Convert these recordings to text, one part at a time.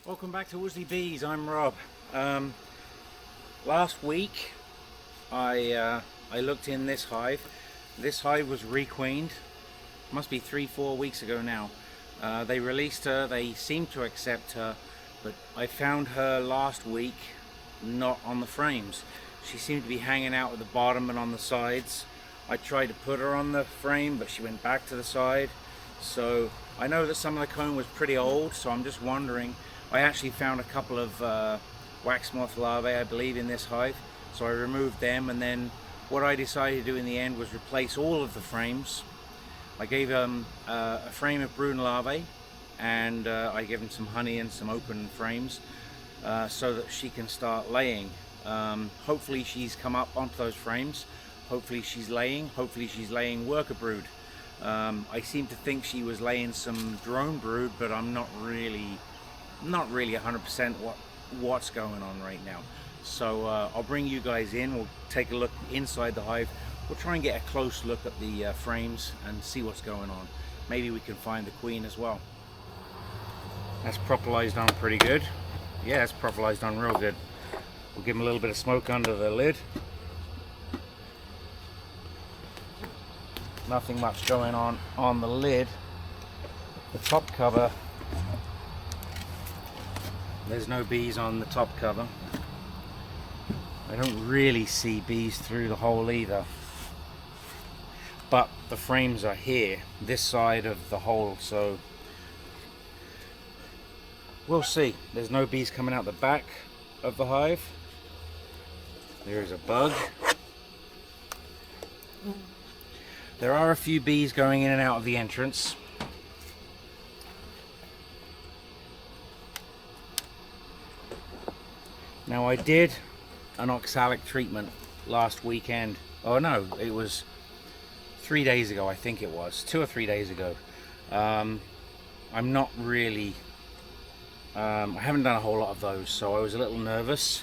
Welcome back to Woolsey Bees. I'm Rob. Last week I looked in this hive. This hive was requeened. Must be 3-4 weeks ago now. They released her. They seemed to accept her, but I found her last week not on the frames. She seemed to be hanging out at the bottom and on the sides. I tried to put her on the frame, but she went back to the side. So I know that some of the comb was pretty old, so I'm just wondering. I actually found a couple of wax moth larvae, I believe, in this hive, so I removed them, and then what I decided to do in the end was replace all of the frames. I gave them a frame of brood larvae, and I gave them some honey and some open frames so that she can start laying. Hopefully she's come up onto those frames. Hopefully she's laying worker brood. I seem to think she was laying some drone brood, but I'm not really 100% what's going on right now. So I'll bring you guys in. We'll take a look inside the hive. We'll try and get a close look at the frames and see what's going on. Maybe we can find the queen as well. That's propellized on pretty good. Yeah, it's propellized on real good. We'll give them a little bit of smoke under the lid. Nothing much going on the lid. The top cover, there's no bees on the top cover. I don't really see bees through the hole either. But the frames are here, this side of the hole, so we'll see. There's no bees coming out the back of the hive. There's a bug. There are a few bees going in and out of the entrance. Now I did an oxalic treatment last weekend. Oh no, it was 3 days ago, I think it was. 2 or 3 days ago. I'm not really, I haven't done a whole lot of those, so I was a little nervous.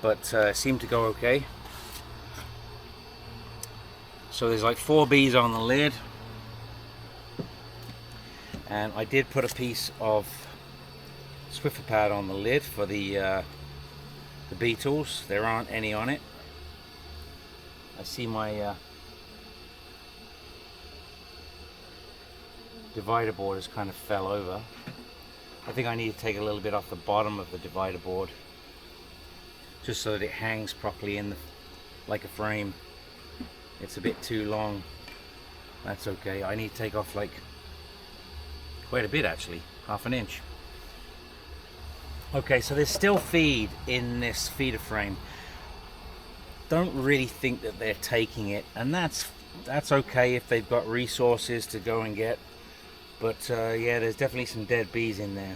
But it seemed to go okay. So there's like 4 bees on the lid. And I did put a piece of Swiffer pad on the lid for the beetles. There aren't any on it. I see my divider board has kind of fell over. I think I need to take a little bit off the bottom of the divider board just so that it hangs properly in like a frame. It's a bit too long. That's okay. I need to take off like quite a bit, actually, half an inch. Okay, so there's still feed in this feeder frame. Don't really think that they're taking it, and that's okay if they've got resources to go and get. But yeah, there's definitely some dead bees in there.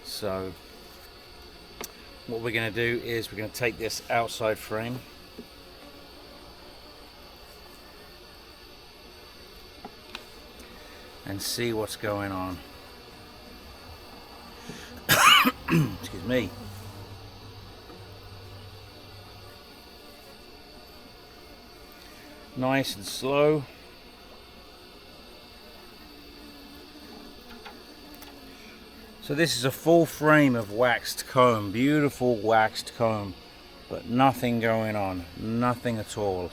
So what we're going to do is we're going to take this outside frame. And see what's going on. Excuse me. Nice and slow. So this is a full frame of waxed comb, beautiful waxed comb, but nothing going on, nothing at all.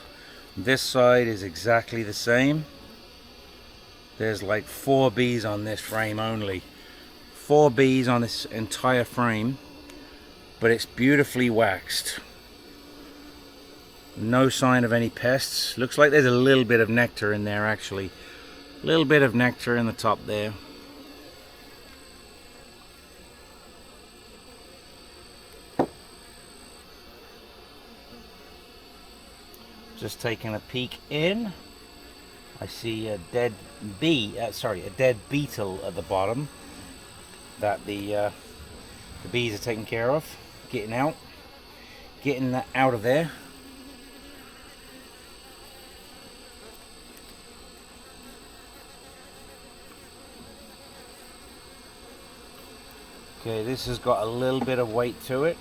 This side is exactly the same. There's like 4 bees on this frame only. 4 bees on this entire frame, but it's beautifully waxed. No sign of any pests. Looks like there's a little bit of nectar in there, actually. A little bit of nectar in the top there. Just taking a peek in. I see a dead bee, a dead beetle at the bottom that the bees are taking care of, getting that out of there. Okay, this has got a little bit of weight to it.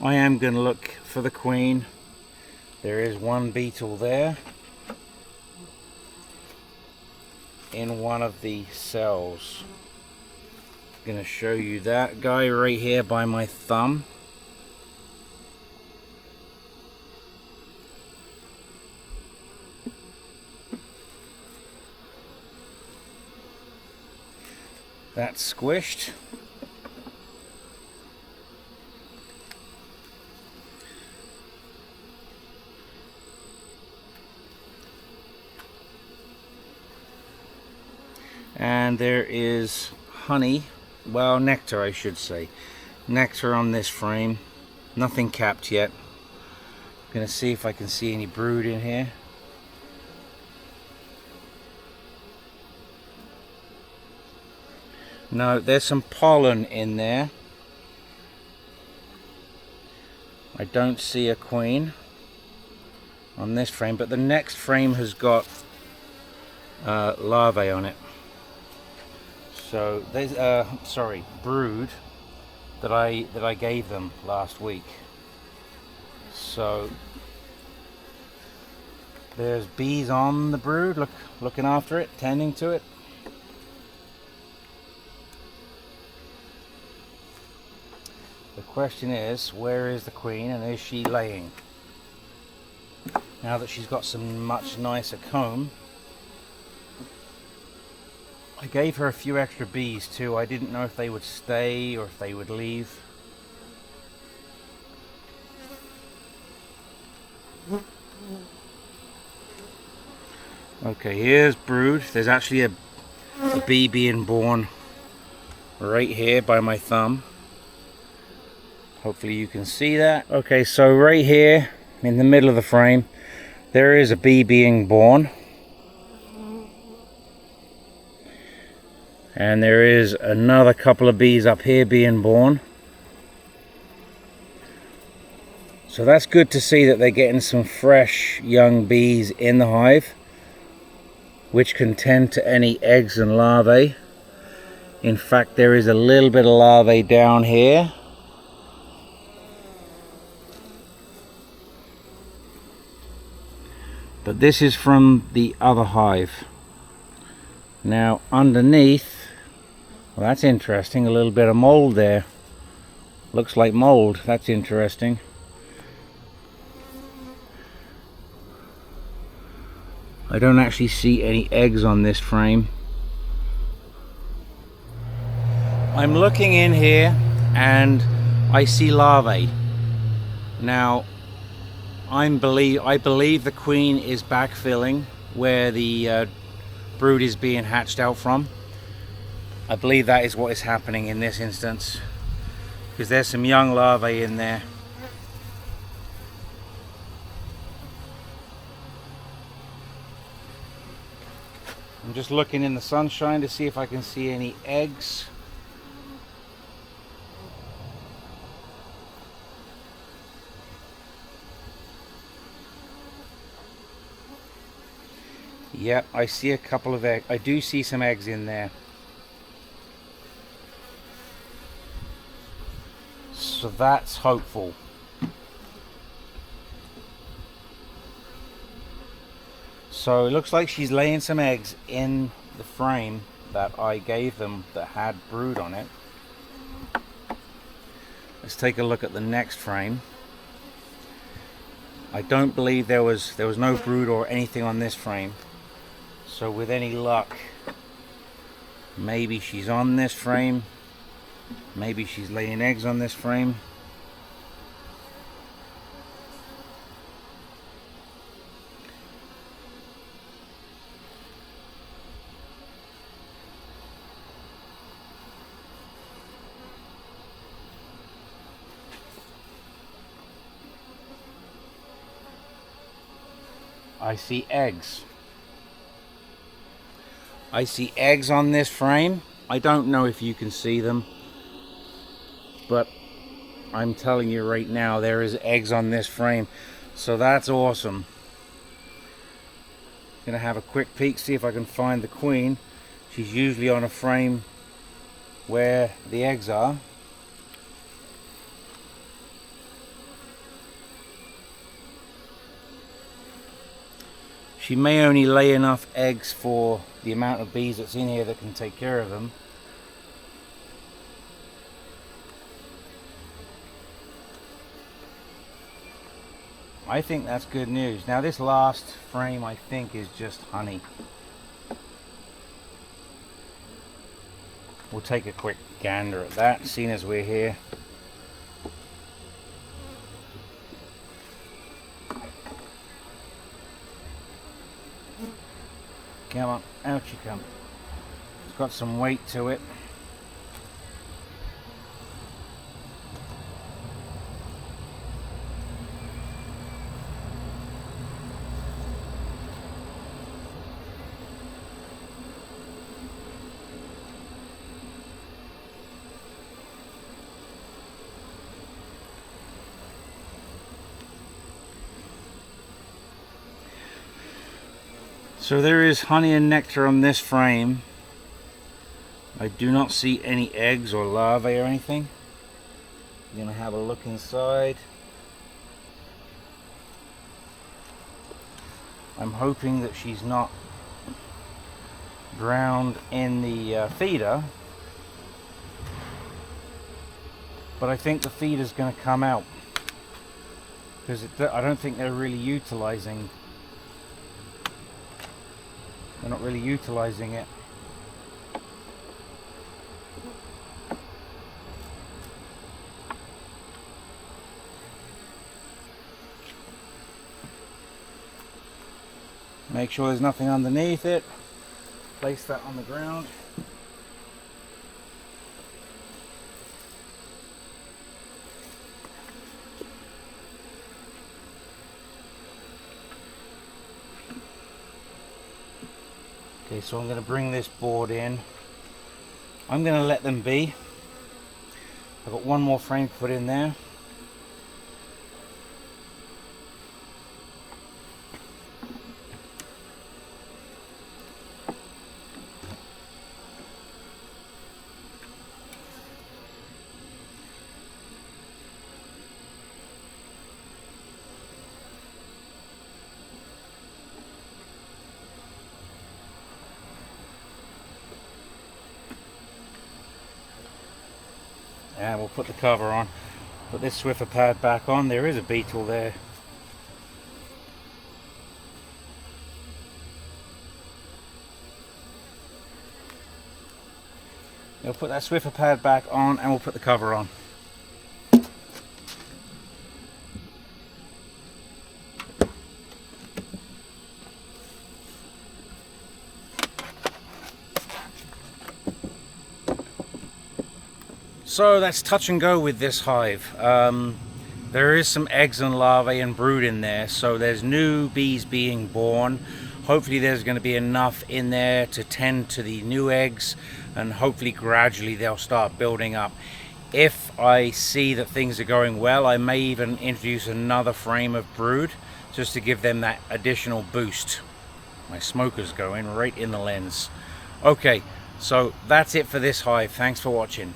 I am going to look for the queen. There is one beetle there in one of the cells. I'm going to show you that guy right here by my thumb. That's squished. And there is honey, well, nectar I should say. Nectar on this frame. Nothing capped yet. I'm going to see if I can see any brood in here. No, there's some pollen in there. I don't see a queen on this frame, but the next frame has got larvae on it. So there's brood that I gave them last week. So there's bees on the brood, looking after it, tending to it. The question is, where is the queen and is she laying? Now that she's got some much nicer comb. I gave her a few extra bees too. I didn't know if they would stay or if they would leave. Okay, here's brood. There's actually a bee being born right here by my thumb. Hopefully you can see that. Okay, so right here in the middle of the frame, there is a bee being born. And there is another couple of bees up here being born. So that's good to see that they're getting some fresh young bees in the hive, which can tend to any eggs and larvae. In fact, there is a little bit of larvae down here. But this is from the other hive. Now underneath, well, that's interesting, a little bit of mold there. Looks like mold, that's interesting. I don't actually see any eggs on this frame. I'm looking in here and I see larvae. Now I believe the queen is backfilling where the brood is being hatched out from. I believe that is what is happening in this instance, because there's some young larvae in there. I'm just looking in the sunshine to see if I can see any eggs. Yep, I see a couple of eggs. I do see some eggs in there. So that's hopeful. So it looks like she's laying some eggs in the frame that I gave them that had brood on it. Let's take a look at the next frame. I don't believe there was no brood or anything on this frame. So with any luck, maybe she's on this frame, maybe she's laying eggs on this frame. I see eggs. I see eggs on this frame. I don't know if you can see them, but I'm telling you right now, there is eggs on this frame. So that's awesome. Gonna have a quick peek, see if I can find the queen. She's usually on a frame where the eggs are. She may only lay enough eggs for the amount of bees that's in here that can take care of them. I think that's good news. Now this last frame I think is just honey. We'll take a quick gander at that, seeing as we're here. Come on, out you come. It's got some weight to it. So there is honey and nectar on this frame. I do not see any eggs or larvae or anything. I'm going to have a look inside. I'm hoping that she's not drowned in the feeder, but I think the feeder's going to come out because I don't think they're really utilizing. They're not really utilizing it. Make sure there's nothing underneath it. Place that on the ground. Okay, so I'm going to bring this board in. I'm going to let them be. I've got one more frame to put in there. And we'll put the cover on. Put this Swiffer pad back on. There is a beetle there. We'll put that Swiffer pad back on and we'll put the cover on. So that's touch and go with this hive. There is some eggs and larvae and brood in there, so there's new bees being born. Hopefully there's going to be enough in there to tend to the new eggs, and hopefully gradually they'll start building up. If I see that things are going well, I may even introduce another frame of brood just to give them that additional boost. My smoker's going right in the lens. Okay, so that's it for this hive. Thanks for watching.